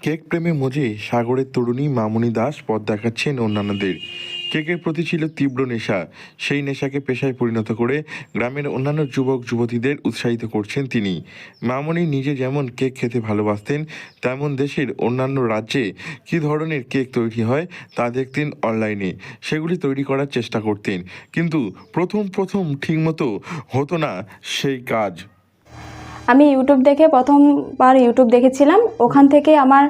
Cake প্রেমে মজে সাগরের তরুণী মামনি দাস পথ দেখাচ্ছেন অন্যান্যদের। কেকের প্রতি ছিল তীব্র নেশা। সেই নেশাকে পেশায় পরিণত করে গ্রামের অন্যান্য যুবক যুবতীদের উৎসাহিত করছেন তিনি। মামনি নিজে যেমন কেক খেতে ভালোবাসতেন, তেমন দেশের অন্যান্য রাজ্যে কী ধরনের কেক তৈরি হয় তা দেখতেন অনলাইনে। সেগুলি তৈরি করার চেষ্টা করতেন, কিন্তু প্রথম ঠিকমতো হতো না সেই কাজ। আমি ইউটিউব দেখে প্রথমবার ইউটিউব দেখেছিলাম। ওখান থেকে আমার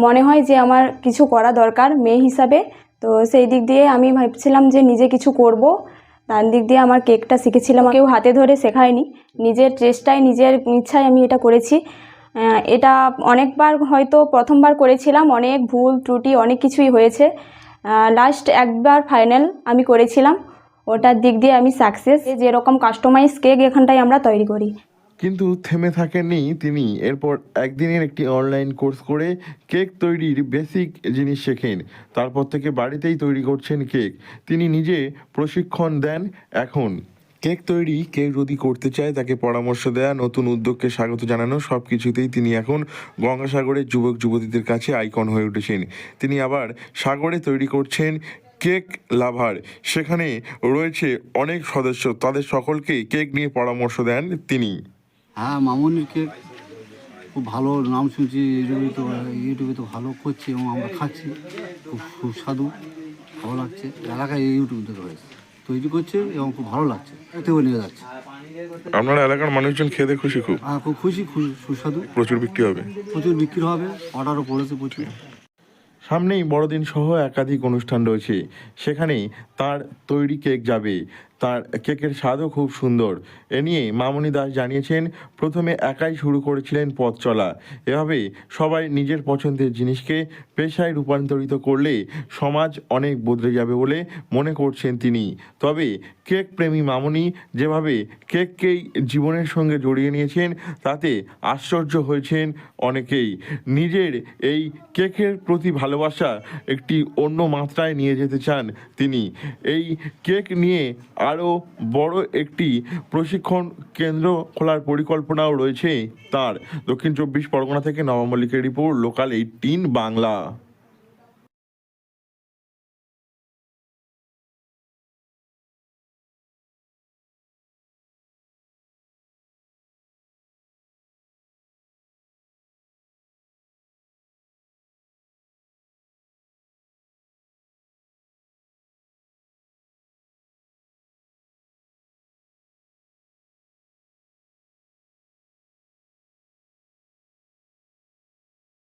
মনে হয় যে আমার কিছু করা দরকার মেয়ে হিসাবে। তো সেই দিক দিয়ে আমি ভাবছিলাম যে নিজে কিছু করব। তার দিক দিয়ে আমার কেকটা শিখেছিলাম, কেউ হাতে ধরে শেখায়নি, নিজের চেষ্টায় নিজের ইচ্ছায় আমি এটা করেছি। এটা অনেকবার হয়তো প্রথমবার করেছিলাম, অনেক ভুল ত্রুটি অনেক কিছুই হয়েছে। লাস্ট একবার ফাইনাল আমি করেছিলাম, ওটার দিক দিয়ে আমি সাকসেস। যেরকম কাস্টমাইজ কেক এখানটায় আমরা তৈরি করি। কিন্তু থেমে থাকেননি তিনি। এরপর একদিনের একটি অনলাইন কোর্স করে কেক তৈরির বেসিক জিনিস শেখেন। তারপর থেকে বাড়িতেই তৈরি করছেন কেক। তিনি নিজে প্রশিক্ষণ দেন এখন। কেক তৈরি কেউ যদি করতে চায় তাকে পরামর্শ দেয়া, নতুন উদ্যোগকে স্বাগত জানানো, সব কিছুতেই তিনি এখন গঙ্গাসাগরের যুবক যুবতীদের কাছে আইকন হয়ে উঠেছেন। তিনি আবার সাগরে তৈরি করছেন কেক লাভার। সেখানে রয়েছে অনেক সদস্য, তাদের সকলকে কেক নিয়ে পরামর্শ দেন তিনি। হ্যাঁ, মামনির কেক খুব ভালো নাম শুনছি, ইউটিউবে তো ভালো করছে এবং আমরা খাচ্ছি, খুব সুস্বাদু, ভালো লাগছে। এলাকায় ইউটিউব থেকে হয়েছে তৈরি করছে এবং খুব ভালো লাগছে, এতেও নিয়ে যাচ্ছে। আপনার এলাকার মানুষজন খেতে খুশি? খুব খুব খুশি, খুব সুস্বাদু, প্রচুর বিক্রি হবে। প্রচুর বিক্রি হবে, অর্ডারও পড়েছে প্রচুর। সামনেই বড়দিন সহ একাধিক অনুষ্ঠান রয়েছে, সেখানেই তার তৈরি কেক যাবে। তার কেকের স্বাদও খুব সুন্দর। এ নিয়ে মামনি দাস জানিয়েছেন, প্রথমে একাই শুরু করেছিলেন পথ চলা। এভাবে সবাই নিজের পছন্দের জিনিসকে পেশায় রূপান্তরিত করলে সমাজ অনেক বদলে যাবে বলে মনে করছেন তিনি। তবে কেক প্রেমী মামনি যেভাবে কেককেই জীবনের সঙ্গে জড়িয়ে নিয়েছেন, তাতে আশ্চর্য হয়েছেন অনেকেই। নিজের এই কেকের প্রতি ভালোবাসা একটি অন্য মাত্রায় নিয়ে যেতে চান তিনি। এই কেক নিয়ে আরও বড় একটি প্রশিক্ষণ কেন্দ্র খোলার পরিকল্পনাও রয়েছে তার। দক্ষিণ 24 পরগনা থেকে নবাব মল্লিকের রিপোর্ট, লোকাল 18 বাংলা।